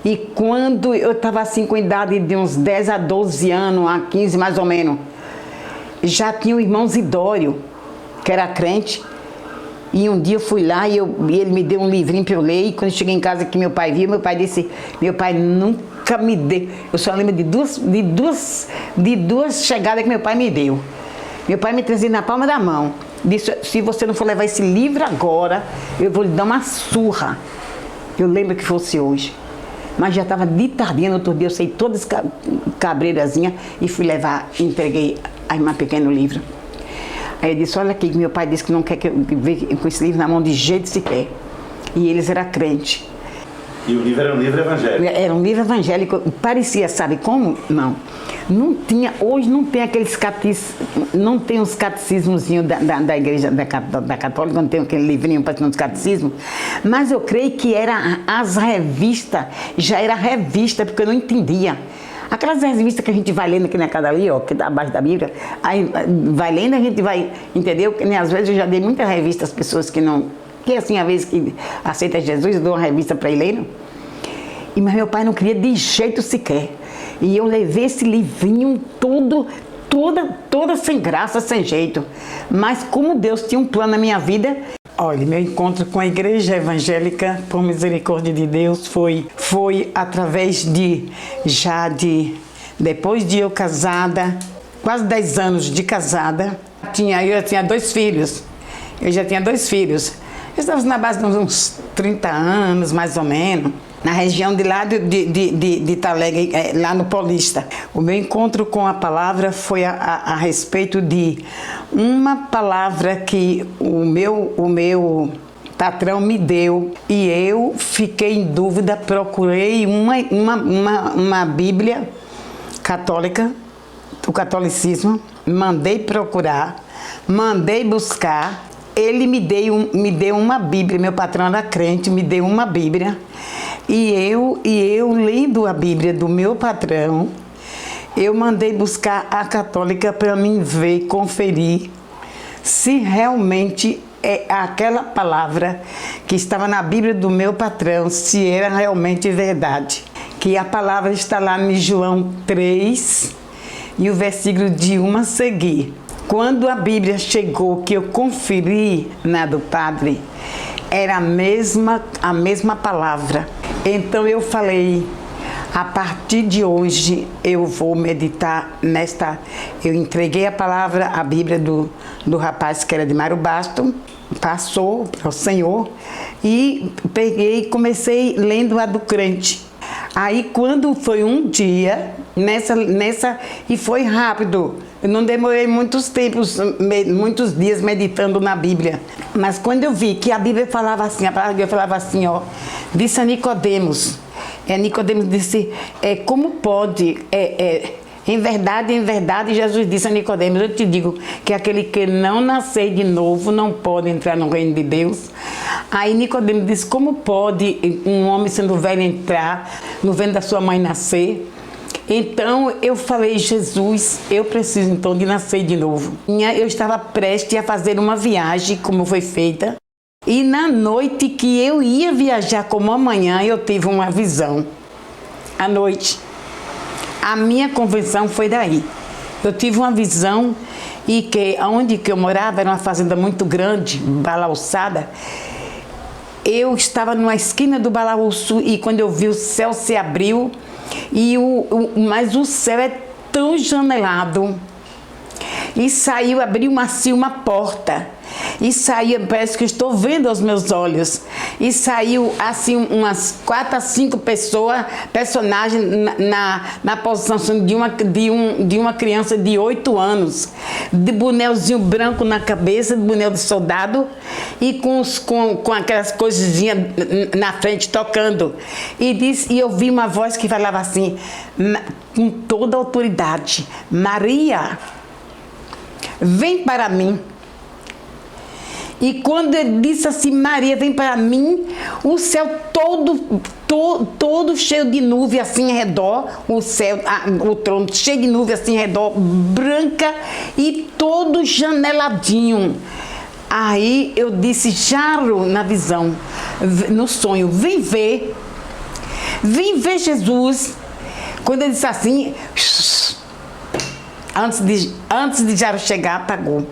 E quando eu estava assim com idade de uns 10 a 12 anos, a 15 mais ou menos, já tinha o irmão Zidório, que era crente. E um dia eu fui lá e ele me deu um livrinho para eu ler. E quando eu cheguei em casa que meu pai viu, meu pai disse, meu pai nunca me deu. Eu só lembro de duas chegadas que meu pai me deu. Meu pai me trazia na palma da mão. Disse, se você não for levar esse livro agora, eu vou lhe dar uma surra. Eu lembro que fosse hoje. Mas já estava de tardinha, no outro dia eu saí toda cabreirazinha e fui levar, entreguei a irmã pequena o livro. Aí eu disse, olha aqui, meu pai disse que não quer que eu veja com esse livro na mão de jeito sequer. E eles eram crentes. E o livro era um livro evangélico? Era um livro evangélico, parecia, sabe como? Não tinha, hoje não tem aqueles não tem os catecismozinhos da igreja da católica, não tem aquele livrinho para os catecismos, mas eu creio que era as revistas, já era revista, porque eu não entendia. Aquelas revistas que a gente vai lendo aqui na casa ali, ó, que tá abaixo da Bíblia, aí vai lendo, a gente vai, entendeu? Às vezes eu já dei muita revista às pessoas que não, que assim, às vezes que aceita Jesus, eu dou uma revista para ele ler. Mas meu pai não queria de jeito sequer. E eu levei esse livrinho toda sem graça, sem jeito. Mas como Deus tinha um plano na minha vida, olha, meu encontro com a igreja evangélica, por misericórdia de Deus, foi através depois de eu casada, quase 10 anos de casada, eu já tinha 2 filhos. Eu estava na base de uns 30 anos, mais ou menos, na região de lá de Italegre, lá no Paulista. O meu encontro com a palavra foi a respeito de uma palavra que o meu patrão me deu e eu fiquei em dúvida, procurei uma Bíblia católica, do catolicismo, mandei procurar, mandei buscar. Ele me deu uma Bíblia, meu patrão era crente, me deu uma Bíblia. E eu lendo a Bíblia do meu patrão, eu mandei buscar a católica para mim ver, conferir se realmente é aquela palavra que estava na Bíblia do meu patrão, se era realmente verdade. Que a palavra está lá em João 3 e o versículo de 1 a seguir. Quando a Bíblia chegou, que eu conferi na do padre, era a mesma palavra. Então eu falei, a partir de hoje eu vou meditar eu entreguei a palavra, a Bíblia do rapaz que era de Mário Basto, passou para o Senhor, e peguei e comecei lendo a do crente. Aí quando foi um dia, e foi rápido, eu não demorei muitos dias meditando na Bíblia. Mas quando eu vi que a Bíblia falava assim, a palavra de Deus falava assim, ó, disse a Nicodemos, Nicodemos disse, como pode, em verdade, Jesus disse a Nicodemos, eu te digo que aquele que não nascer de novo não pode entrar no reino de Deus. Aí Nicodemos disse, como pode um homem sendo velho entrar no ventre da sua mãe nascer? Então eu falei, Jesus, eu preciso então de nascer de novo. Eu estava prestes a fazer uma viagem, como foi feita, e na noite que eu ia viajar como amanhã, eu tive uma visão. À noite. A minha convenção foi daí. Eu tive uma visão e que onde que eu morava era uma fazenda muito grande, balauçada. Eu estava numa esquina do balaúço e quando eu vi o céu se abriu, mas o céu é tão janelado. E saiu, abriu assim uma porta. E saiu, parece que estou vendo aos meus olhos. E saiu assim umas 4 a 5 personagens na posição de uma criança de 8 anos. De bonelzinho branco na cabeça, de bonel de soldado. E com aquelas coisinhas na frente tocando. E eu vi uma voz que falava assim, com toda a autoridade, Maria, vem para mim. E quando ele disse assim, Maria, vem para mim, o céu todo cheio de nuvem assim em redor, o trono cheio de nuvem assim em redor, branca e todo janeladinho. Aí eu disse, Jaro, na visão, no sonho, vem ver. Vim ver Jesus. Quando ele disse assim, antes de já chegar, apagou.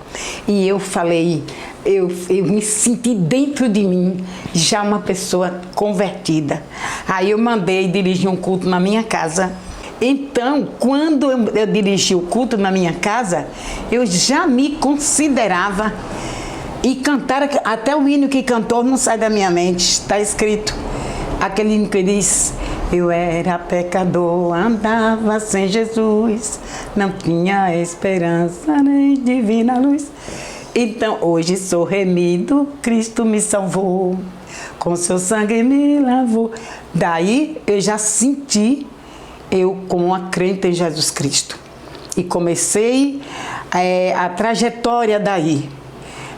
E eu falei, eu me senti dentro de mim já uma pessoa convertida. Aí eu mandei dirigir um culto na minha casa. Então, quando eu dirigi o culto na minha casa, eu já me considerava, e cantar até o hino que cantou não sai da minha mente, está escrito. Aquele hino que diz: eu era pecador, andava sem Jesus, não tinha esperança nem divina luz. Então hoje sou remido, Cristo me salvou, com seu sangue me lavou. Daí eu já senti eu como uma crente em Jesus Cristo. E comecei a trajetória daí.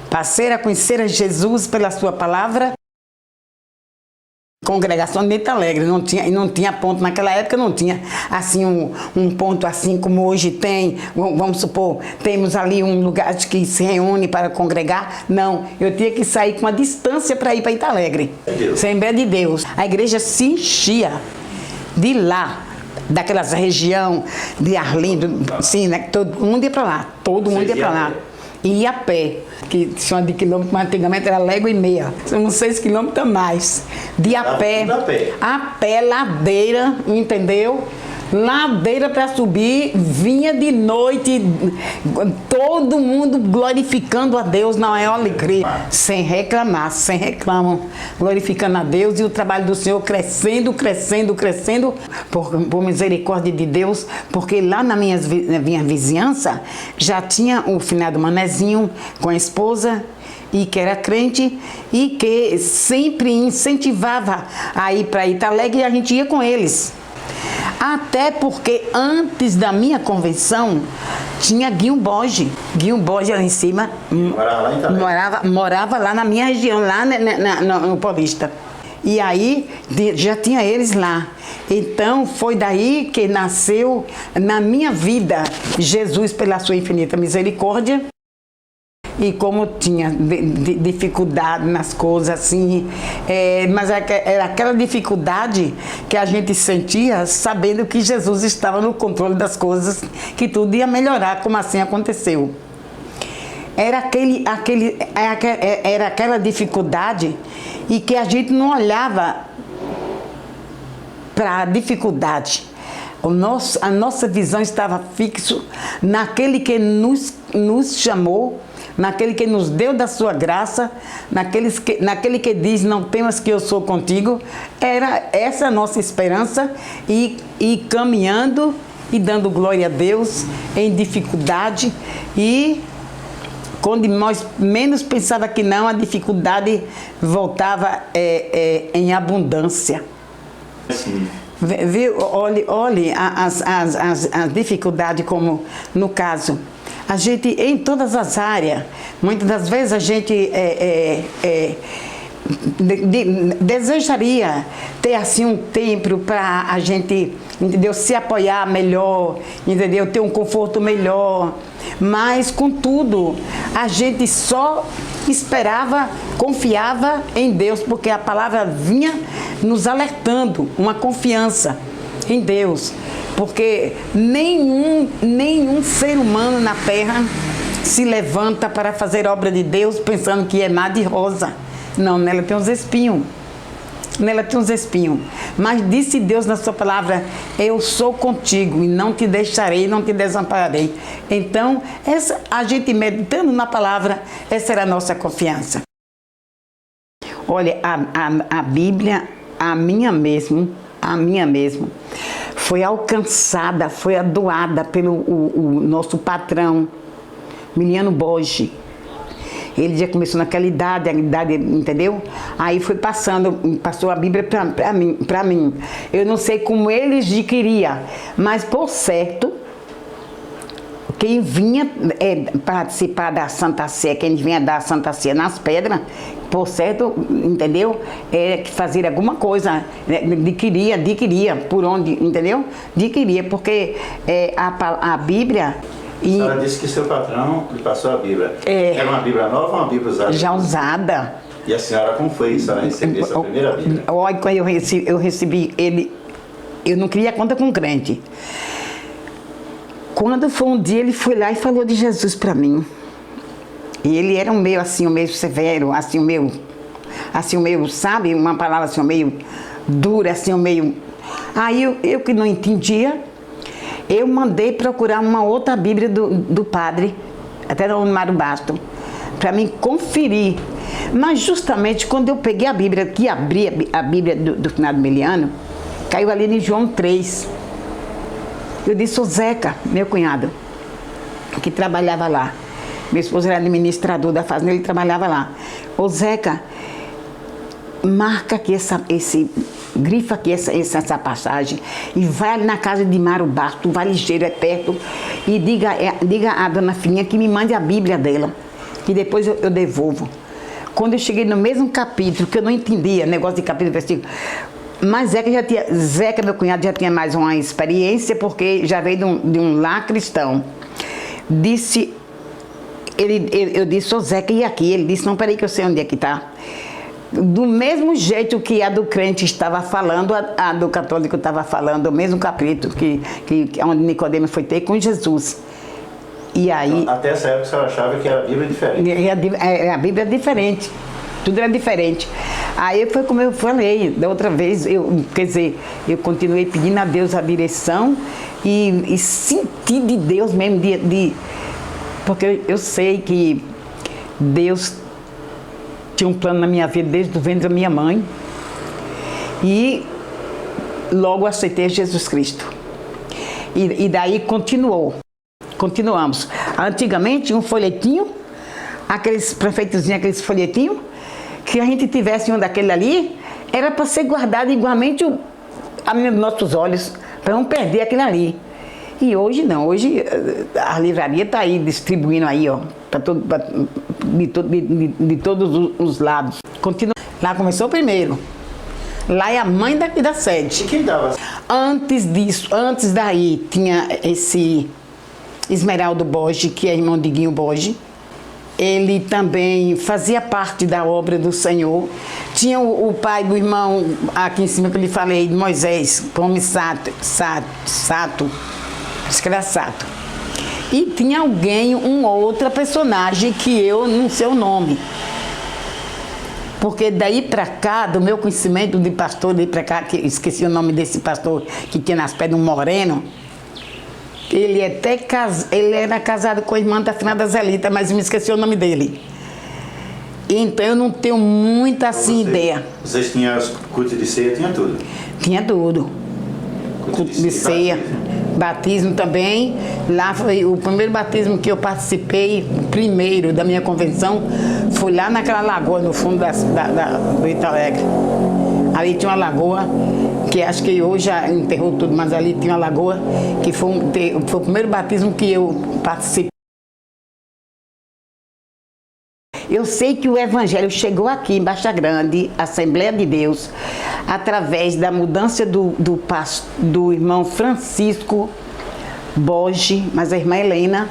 Passei a conhecer a Jesus pela sua palavra. Congregação de Neta Alegre, não tinha ponto naquela época, não tinha assim um ponto assim como hoje tem, vamos supor, temos ali um lugar que se reúne para congregar. Não, eu tinha que sair com uma distância para ir para Neta Alegre, Assembleia de Deus. A igreja se enchia de lá, daquela região de Arlindo, sim, né? Todo mundo ia para lá, todo mundo ia para lá. Ia a pé, que chama de quilômetro, mas antigamente era légua e meia. São 6 quilômetros a mais. De a pé, ladeira, entendeu? Ladeira para subir, vinha de noite, todo mundo glorificando a Deus na maior alegria, sem reclamar, sem reclamam, glorificando a Deus, e o trabalho do Senhor crescendo, crescendo, crescendo, por misericórdia de Deus, porque lá na minha vizinhança já tinha o finado Manezinho com a esposa, e que era crente, e que sempre incentivava a ir para Neta Alegre, e a gente ia com eles. Até porque antes da minha convenção tinha Guinho Borges. Guinho Borges lá em cima morava lá na minha região, lá no Paulista. E aí já tinha eles lá. Então foi daí que nasceu na minha vida Jesus pela sua infinita misericórdia. E como tinha dificuldade nas coisas assim, mas era aquela dificuldade que a gente sentia sabendo que Jesus estava no controle das coisas, que tudo ia melhorar, como assim aconteceu. Era aquela dificuldade e que a gente não olhava para a dificuldade. A nossa visão estava fixa naquele que nos chamou, naquele que nos deu da sua graça, naquele que diz: não temas que eu sou contigo. Era essa a nossa esperança, e caminhando e dando glória a Deus em dificuldade, e quando nós menos pensava que não, a dificuldade voltava em abundância. Sim. Viu? Olhe as dificuldades, como no caso. A gente, em todas as áreas, muitas das vezes a gente desejaria ter assim um tempo para a gente, entendeu, se apoiar melhor, entendeu, ter um conforto melhor. Mas, contudo, a gente só esperava, confiava em Deus, porque a palavra vinha nos alertando, uma confiança em Deus. Porque nenhum ser humano na terra se levanta para fazer obra de Deus pensando que é mar de rosa. Não, nela tem uns espinhos. Nela tem uns espinhos. Mas disse Deus na sua palavra: eu sou contigo e não te deixarei, não te desampararei. Então, a gente meditando na palavra, essa era a nossa confiança. Olha, a Bíblia, a minha mesmo, foi alcançada, foi doada pelo o nosso patrão, Miliano Borges. Ele já começou naquela idade, entendeu? Aí passou a Bíblia para mim. Eu não sei como ele adquiria, mas por certo, quem vinha participar da Santa Sé, quem vinha dar a Santa Sé nas pedras, por certo, entendeu? Que fazer alguma coisa, adquiria, por onde, entendeu? Adquiria, porque a Bíblia... A senhora disse que seu patrão lhe passou a Bíblia. Era uma Bíblia nova ou uma Bíblia usada? Já usada. E a senhora, como foi isso? A senhora recebeu essa primeira Bíblia? Olha, quando eu recebi ele Eu não queria conta com crente. Quando foi um dia, ele foi lá e falou de Jesus para mim. E ele era um meio assim, um meio severo, assim, um meio, sabe? Uma palavra assim, um meio dura, assim, um meio... Aí eu que não entendia, eu mandei procurar uma outra Bíblia do padre, até no Mário Basto, para mim conferir. Mas justamente quando eu peguei a Bíblia, que abri a Bíblia do finado Miliano, caiu ali em João 3. Eu disse, o Zeca, meu cunhado, que trabalhava lá. Meu esposo era administrador da fazenda, ele trabalhava lá. Ô Zeca, marca aqui grifa aqui essa passagem e vai ali na casa de Mário Basto, vai ligeiro, é perto, e diga à dona Fininha que me mande a Bíblia dela, que depois eu devolvo. Quando eu cheguei no mesmo capítulo, que eu não entendia, negócio de capítulo e versículo, mas Zeca, meu cunhado, já tinha mais uma experiência, porque já veio de um lar cristão. Eu disse, ô Zeca, e aqui? Ele disse, não, peraí que eu sei onde é que está. Do mesmo jeito que a do crente estava falando, a do católico estava falando, o mesmo capítulo onde Nicodemo foi ter com Jesus. E aí... Então, até essa época você achava que era a Bíblia diferente. A Bíblia é diferente. Tudo era diferente. Aí foi como eu falei, da outra vez, eu continuei pedindo a Deus a direção e senti de Deus mesmo, porque eu sei que Deus tinha um plano na minha vida desde o ventre da minha mãe e logo aceitei Jesus Cristo. E daí continuamos. Antigamente, um folhetinho, aqueles prefeitozinhos, aqueles folhetinhos, que a gente tivesse um daquele ali, era para ser guardado igualmente aos nossos olhos, para não perder aquele ali. E hoje não, hoje a livraria está aí distribuindo aí, ó, de todos os lados. Continua. Lá começou primeiro. Lá é a mãe da sede. E quem dava? Antes daí, tinha esse Esmeraldo Borges, que é irmão de Guinho Borges. Ele também fazia parte da obra do Senhor. Tinha o pai do irmão, aqui em cima que eu lhe falei, de Moisés, Come Sato, desgraçado. E tinha alguém, outra personagem que eu não sei o nome. Porque daí para cá, do meu conhecimento de pastor, daí para cá, que esqueci o nome desse pastor que tinha nas pés de um moreno, ele era casado com a irmã da finada Zelita, mas me esqueci o nome dele. Então eu não tenho muita assim ideia. Vocês tinham culto de ceia, tinha tudo? Tinha tudo. Culto de ceia, batismo também. Lá foi o primeiro batismo que eu participei, o primeiro da minha convenção, foi lá naquela lagoa, no fundo do Italegre. Ali tinha uma lagoa, que acho que hoje já enterrou tudo, mas ali tinha uma lagoa, que foi o primeiro batismo que eu participei. Eu sei que o Evangelho chegou aqui em Baixa Grande, Assembleia de Deus, através da mudança do irmão Francisco Borges, mas a irmã Helena.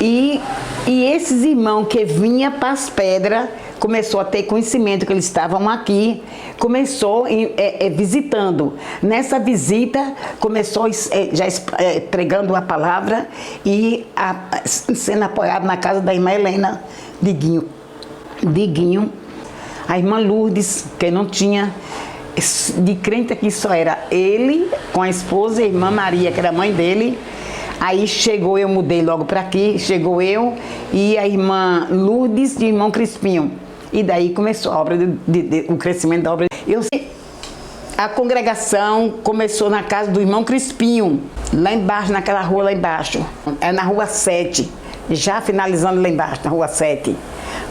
E esses irmãos que vinham para as pedras, começou a ter conhecimento que eles estavam aqui, começou visitando. Nessa visita, começou já pregando a palavra e sendo apoiado na casa da irmã Helena de Guinho. A irmã Lourdes, que não tinha, de crente aqui só era ele, com a esposa e a irmã Maria, que era a mãe dele. Aí chegou, eu mudei logo para aqui, chegou eu e a irmã Lourdes e o irmão Crispinho. E daí começou a obra, o crescimento da obra. A congregação começou na casa do irmão Crispinho, lá embaixo, naquela rua lá embaixo. É na rua 7, já finalizando lá embaixo, na rua 7.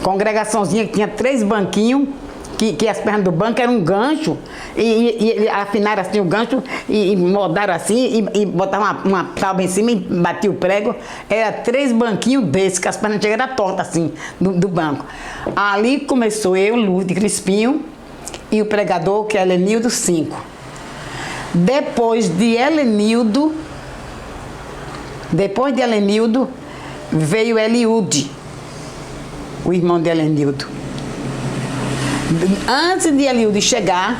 Congregaçãozinha que tinha 3 banquinhos, que as pernas do banco eram um gancho, e afinaram assim o gancho, e moldaram assim, e botaram uma tábua em cima e batia o prego. Era 3 banquinhos desses, que as pernas chegaram tortas assim, do banco. Ali começou eu, Luz de Crispinho, e o pregador, que é Helenildo 5. Depois de Helenildo, veio Eliude, o irmão de Helenildo. Antes de Eliude chegar,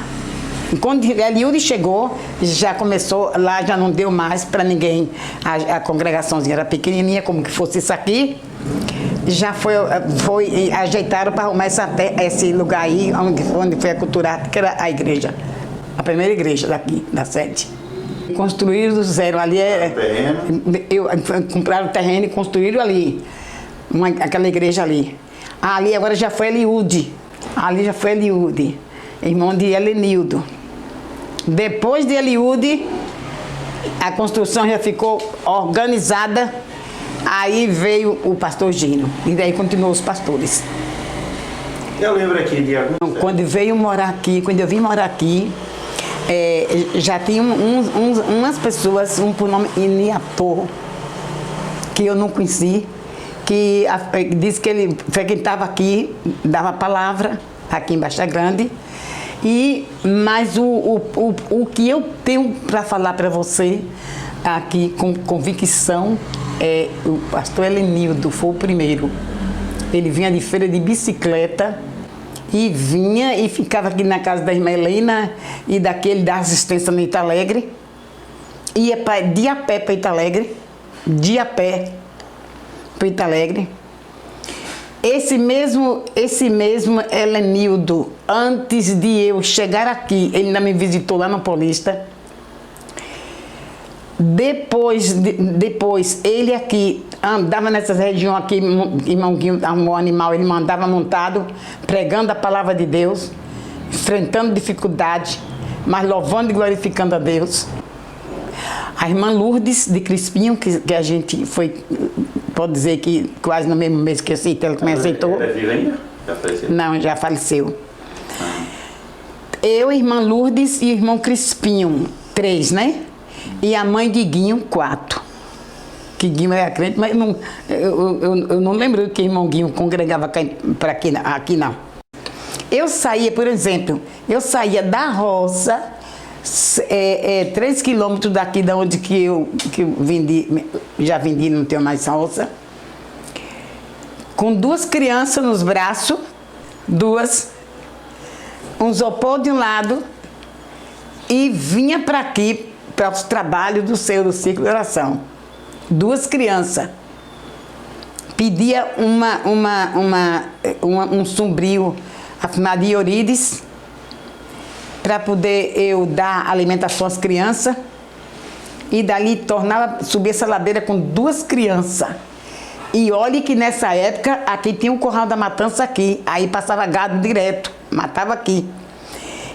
Quando Eliude chegou, já começou, lá já não deu mais para ninguém. A congregaçãozinha era pequenininha, como que fosse isso aqui. Já ajeitaram para arrumar esse lugar aí, onde foi aculturado, que era a igreja. A primeira igreja daqui, da sede. Construíram do zero ali. Compraram o terreno e construíram ali. Aquela igreja ali. Ali agora já foi Eliude. Ali já foi Eliude, irmão de Helenildo. Depois de Eliude, a construção já ficou organizada. Aí veio o pastor Gino. E daí continuou os pastores. Eu lembro aqui de alguns... Quando eu vim morar aqui, já tinha umas pessoas, um por nome Iniapô, que eu não conheci, que disse que ele frequentava aqui, dava palavra aqui em Baixa Grande. Mas o que eu tenho para falar para você aqui com convicção é o pastor Helenildo, foi o primeiro. Ele vinha de feira de bicicleta e vinha e ficava aqui na casa da irmã Helena e daquele da assistência no Italegre. Ia de a pé para Italegre, de a pé para Italegre. Esse mesmo Helenildo, antes de eu chegar aqui, ele ainda me visitou lá no Paulista. Depois ele aqui andava nessas regiões aqui, irmão Guinho arrumou um animal, ele mandava montado, pregando a palavra de Deus, enfrentando dificuldade, mas louvando e glorificando a Deus. A irmã Lourdes de Crispinho, que a gente foi, pode dizer que quase no mesmo mês que eu aceitei, ela também aceitou. Ela é viva ainda? Já faleceu? Não, já faleceu. Eu, irmã Lourdes e irmão Crispinho, 3, né? E a mãe de Guinho, 4. Que Guinho era crente, mas eu não lembro que irmão Guinho congregava aqui não. Eu saía, por exemplo, da roça, 3 quilômetros daqui da onde que eu vendi, já vendi, não tenho mais roça, com 2 crianças nos braços, 2, um isopor de um lado, e vinha para aqui, para os trabalhos do Círculo de Oração. 2 crianças. Pedia um sombrio a Maria Eurides para poder eu dar alimentação às crianças. E dali subir essa ladeira com 2 crianças. E olhe que nessa época, aqui tinha um Curral da Matança aqui. Aí passava gado direto, matava aqui.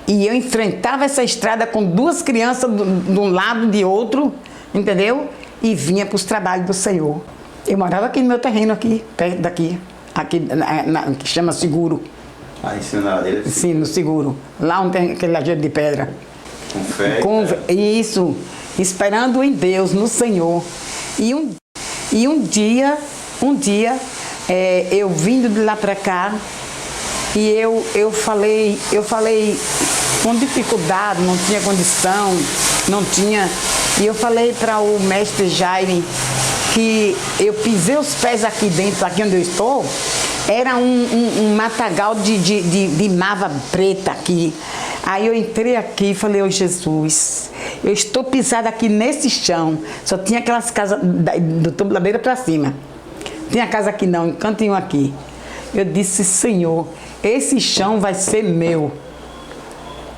E eu enfrentava essa estrada com 2 crianças de um lado e de outro, entendeu? E vinha para os trabalhos do Senhor. Eu morava aqui no meu terreno, aqui, perto daqui, que chama Seguro. Ah, em cima da ladeira? Sim, no Seguro. Lá onde tem aquele lajeiro de pedra. Com fé? Isso, esperando em Deus, no Senhor. E um dia, eu vindo de lá para cá, e eu falei com dificuldade, não tinha condição, não tinha. E eu falei para o mestre Jaime que eu pisei os pés aqui dentro, aqui onde eu estou, era um matagal de mava preta aqui. Aí eu entrei aqui e falei, ô Jesus, eu estou pisada aqui nesse chão, só tinha aquelas casas do topo da ladeira para cima. Tinha casa aqui não, um cantinho aqui. Eu disse, Senhor, esse chão vai ser meu.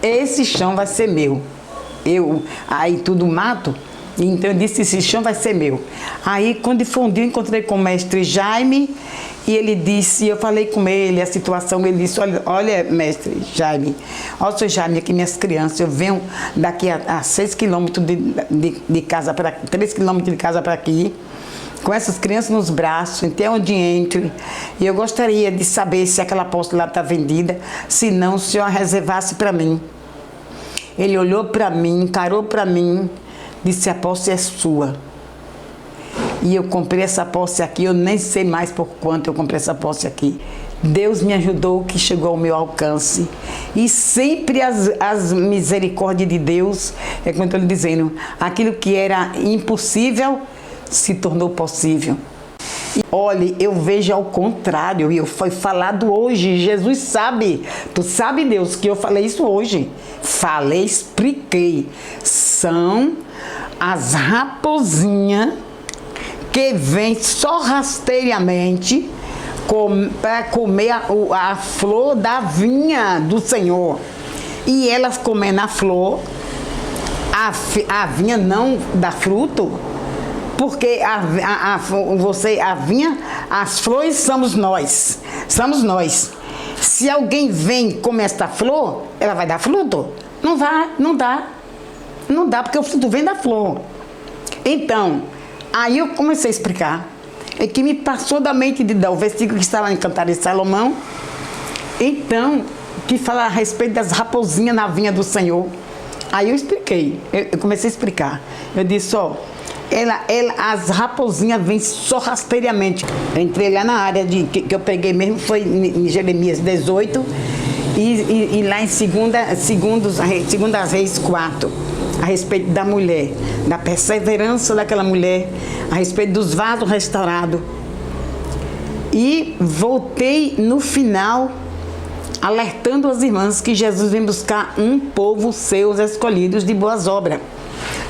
Esse chão vai ser meu. Aí tudo mato, então eu disse, esse chão vai ser meu. Aí quando foi um dia eu encontrei com o mestre Jaime e ele disse, eu falei com ele a situação, ele disse, olha mestre Jaime, olha seu Jaime, aqui minhas crianças, eu venho daqui a 6 quilômetros de casa para 3 quilômetros de casa para aqui, com essas crianças nos braços, até onde entre, e eu gostaria de saber se aquela posse lá está vendida, se não, o senhor reservasse para mim. Ele olhou para mim, encarou para mim, disse, a posse é sua. E eu comprei essa posse aqui, eu nem sei mais por quanto eu comprei essa posse aqui. Deus me ajudou, que chegou ao meu alcance. E sempre as misericórdias de Deus, é como eu estou lhe dizendo, aquilo que era impossível se tornou possível. Olha, eu vejo ao contrário, e foi falado hoje, Jesus sabe, tu sabe, Deus, que eu falei isso hoje. Falei, expliquei. São as raposinhas que vêm só rasteiramente para comer a flor da vinha do Senhor. E elas comendo a flor, a vinha não dá fruto, porque a vinha, as flores somos nós. Se alguém vem comer esta flor, ela vai dar fruto? Não vai, não dá. Não dá, porque o fruto vem da flor. Então, aí eu comecei a explicar. É que me passou da mente de dar o versículo que estava em Cantares de Salomão. Então, que fala a respeito das raposinhas na vinha do Senhor. Aí eu expliquei, eu comecei a explicar. Eu disse, ó, as raposinhas vêm só rasteiramente. Eu entrei lá na área que eu peguei mesmo, foi em Jeremias 18 e lá em 2 Reis 4, a respeito da mulher, da perseverança daquela mulher, a respeito dos vasos restaurados. E voltei no final, alertando as irmãs que Jesus vem buscar um povo seus escolhidos de boas obras.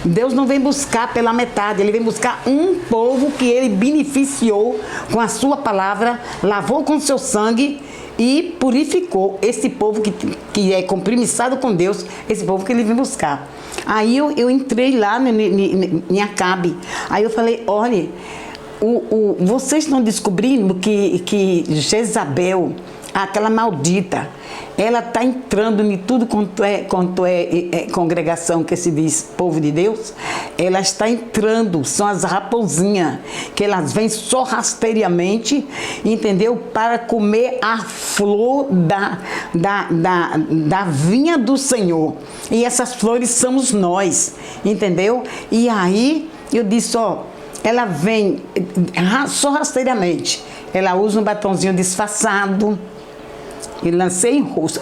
Deus não vem buscar pela metade, Ele vem buscar um povo que Ele beneficiou com a sua palavra, lavou com seu sangue e purificou esse povo que é compromissado com Deus, esse povo que Ele vem buscar. Aí eu entrei lá em Acabe, aí eu falei, olha, vocês estão descobrindo que Jezabel, aquela maldita, ela está entrando em tudo quanto é congregação que se diz povo de Deus. Ela está entrando, são as raposinhas, que elas vêm só rasteiramente, entendeu? Para comer a flor da vinha do Senhor. E essas flores somos nós, entendeu? E aí eu disse, ó, ela vem só rasteiramente. Ela usa um batonzinho disfarçado. E lancei em rosto.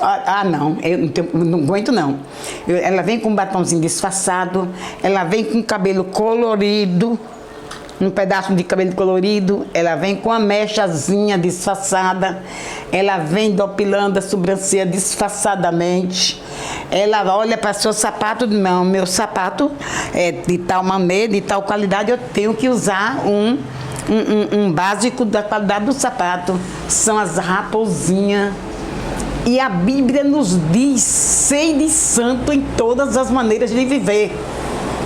Não, eu não aguento não. Ela vem com um batonzinho disfarçado, ela vem com cabelo colorido, um pedaço de cabelo colorido, ela vem com a mechazinha disfarçada, ela vem dopilando a sobrancelha disfarçadamente, ela olha para seu sapato, não, meu sapato é de tal maneira, de tal qualidade, eu tenho que usar um básico da qualidade do sapato. São as raposinhas. E a Bíblia nos diz, sede santo em todas as maneiras de viver.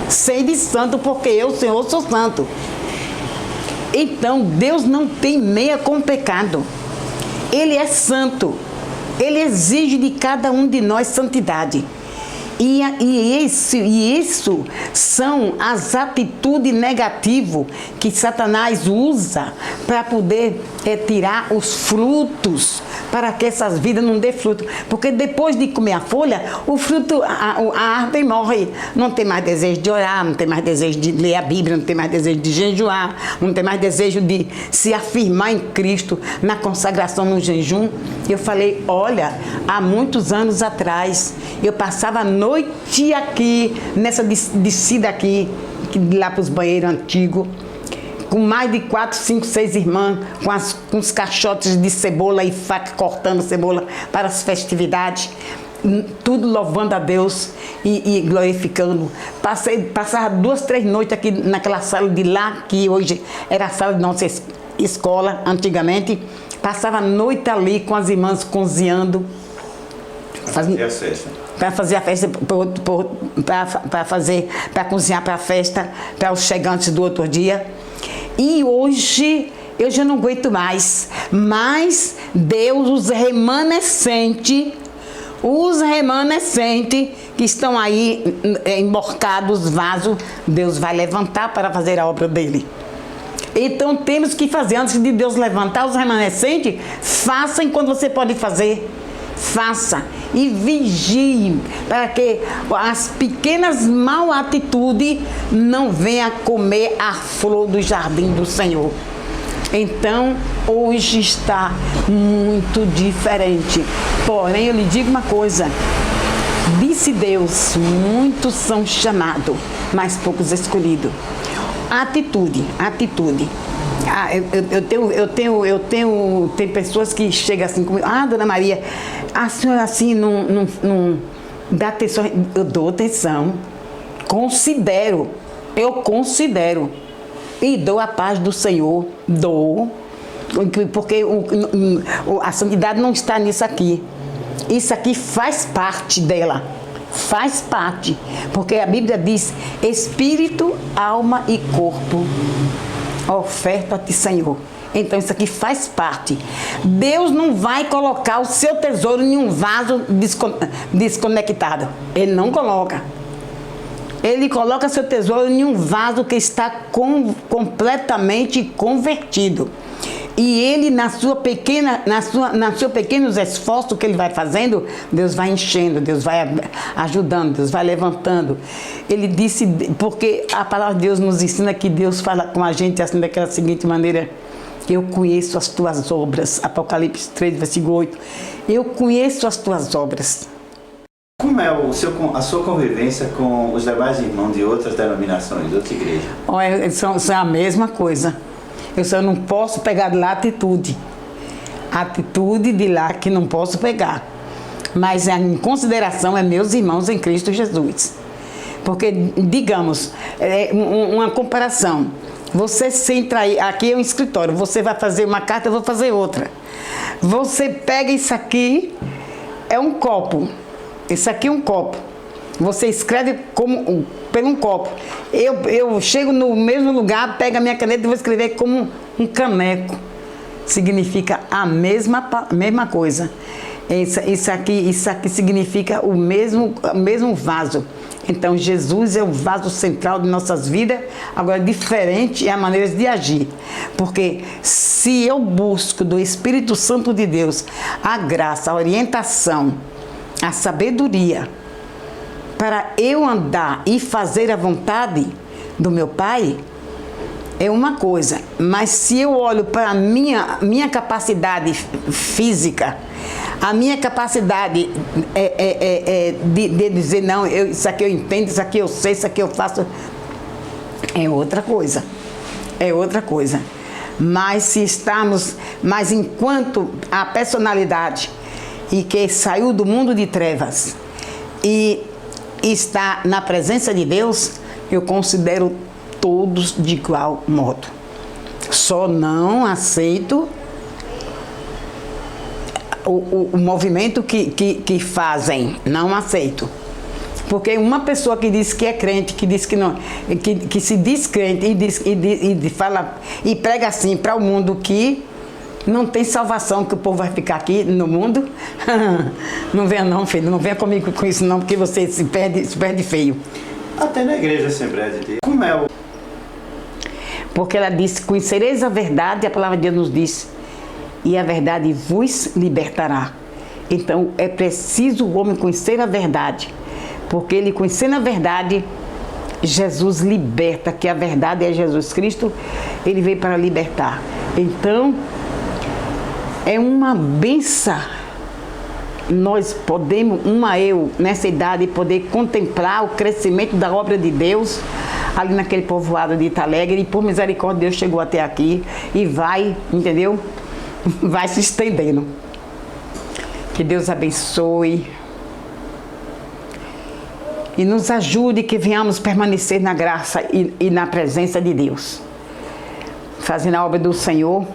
Sede santo porque eu, Senhor, sou santo. Então, Deus não tem meia com o pecado. Ele é santo. Ele exige de cada um de nós santidade. E isso são as atitudes negativas que Satanás usa para poder tirar os frutos, para que essas vidas não dê fruto. Porque depois de comer a folha, o fruto, a árvore morre. Não tem mais desejo de orar, não tem mais desejo de ler a Bíblia, não tem mais desejo de jejuar, não tem mais desejo de se afirmar em Cristo, na consagração, no jejum. Eu falei, olha, há muitos anos atrás, eu passava a noite aqui, nessa descida aqui, lá para os banheiros antigos, com mais de 4, 5, 6 irmãs, com os caixotes de cebola e faca cortando cebola para as festividades, tudo louvando a Deus e glorificando. Passava 2, 3 noites aqui naquela sala de lá, que hoje era a sala de nossa escola, antigamente. Passava a noite ali com as irmãs cozinhando. Fazia a festa. Para fazer a festa, para cozinhar para a festa, para os chegantes do outro dia. E hoje eu já não aguento mais. Mas Deus, os remanescentes que estão aí emborcados, vasos, Deus vai levantar para fazer a obra dele. Então temos que fazer, antes de Deus levantar os remanescentes, faça enquanto você pode fazer. Faça e vigie para que as pequenas mal atitudes não venham comer a flor do jardim do Senhor. Então, hoje está muito diferente. Porém, eu lhe digo uma coisa. Disse Deus, muitos são chamados, mas poucos escolhidos. Atitude. Tem pessoas que chegam assim comigo, dona Maria, a senhora assim não dá atenção. Eu dou atenção, eu considero e dou a paz do Senhor, porque a santidade não está nisso aqui. Isso aqui faz parte dela. Faz parte, porque a Bíblia diz: espírito, alma e corpo, oferta a ti, Senhor. Então isso aqui faz parte. Deus não vai colocar o seu tesouro em um vaso desconectado. Ele não coloca. Ele coloca seu tesouro em um vaso que está completamente convertido. E ele, nos seus pequenos esforços que ele vai fazendo, Deus vai enchendo, Deus vai ajudando, Deus vai levantando. Ele disse, porque a palavra de Deus nos ensina que Deus fala com a gente assim, daquela seguinte maneira: eu conheço as tuas obras. Apocalipse 3, versículo 8. Eu conheço as tuas obras. Como é a sua convivência com os demais irmãos de outras denominações, de outras igrejas? Olha, são a mesma coisa. Eu só não posso pegar de lá atitude. Atitude de lá que não posso pegar. Mas em consideração é meus irmãos em Cristo Jesus. Porque, digamos, uma comparação. Você senta aí, aqui é um escritório, você vai fazer uma carta, eu vou fazer outra. Você pega isso aqui, é um copo. Isso aqui é um copo. Você escreve pelo um copo. Eu chego no mesmo lugar, pego a minha caneta e vou escrever como um caneco. Significa a mesma coisa. Isso aqui significa o mesmo vaso. Então Jesus é o vaso central de nossas vidas. Agora, diferente é a maneira de agir. Porque se eu busco do Espírito Santo de Deus a graça, a orientação, a sabedoria, para eu andar e fazer a vontade do meu Pai, é uma coisa. Mas se eu olho para a minha capacidade física, a minha capacidade de dizer, não, isso aqui eu entendo, isso aqui eu sei, isso aqui eu faço, é outra coisa. É outra coisa. Mas enquanto a personalidade e que saiu do mundo de trevas e está na presença de Deus, eu considero todos de igual modo. Só não aceito o movimento que fazem, não aceito. Porque uma pessoa que diz que é crente, que diz que não, que se diz crente e fala e prega assim para o mundo que não tem salvação, que o povo vai ficar aqui no mundo, não venha não, filho, não venha comigo com isso não, porque você se perde feio. Até na igreja Assembleia de Deus. Como é o... Porque ela disse: conhecereis a verdade, a palavra de Deus nos diz, e a verdade vos libertará. Então é preciso o homem conhecer a verdade, porque ele conhecendo a verdade, Jesus liberta, que a verdade é Jesus Cristo, ele veio para libertar. Então é uma benção nós podemos, eu nessa idade, poder contemplar o crescimento da obra de Deus ali naquele povoado de Italegre, e por misericórdia Deus chegou até aqui e vai, entendeu? Vai se estendendo. Que Deus abençoe e nos ajude, que venhamos permanecer na graça e na presença de Deus, fazendo a obra do Senhor,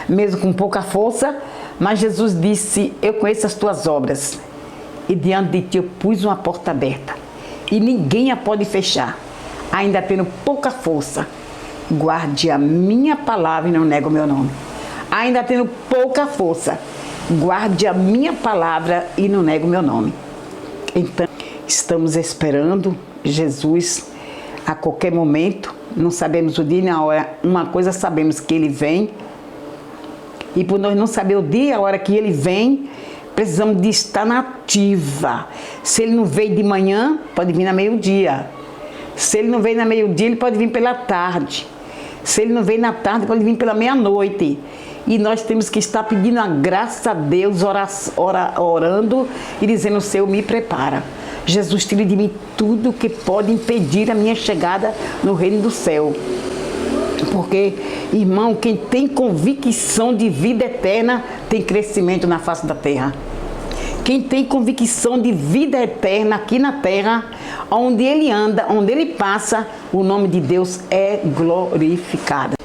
mesmo com pouca força. Mas Jesus disse: eu conheço as tuas obras, e diante de ti eu pus uma porta aberta, e ninguém a pode fechar. Ainda tendo pouca força, guarde a minha palavra e não negue o meu nome. Ainda tendo pouca força, guarde a minha palavra e não negue o meu nome. Então, estamos esperando Jesus a qualquer momento. Não sabemos o dia nem a hora. Uma coisa sabemos, que Ele vem. E por nós não saber o dia e a hora que Ele vem, precisamos de estar na ativa. Se Ele não veio de manhã, pode vir na meio-dia. Se Ele não veio na meio-dia, Ele pode vir pela tarde. Se Ele não veio na tarde, pode vir pela meia-noite. E nós temos que estar pedindo a graça a Deus, orando e dizendo: Senhor, me prepara. Jesus, tire de mim tudo que pode impedir a minha chegada no reino do céu. Porque, irmão, quem tem convicção de vida eterna tem crescimento na face da terra. Quem tem convicção de vida eterna aqui na terra, onde ele anda, onde ele passa, o nome de Deus é glorificado.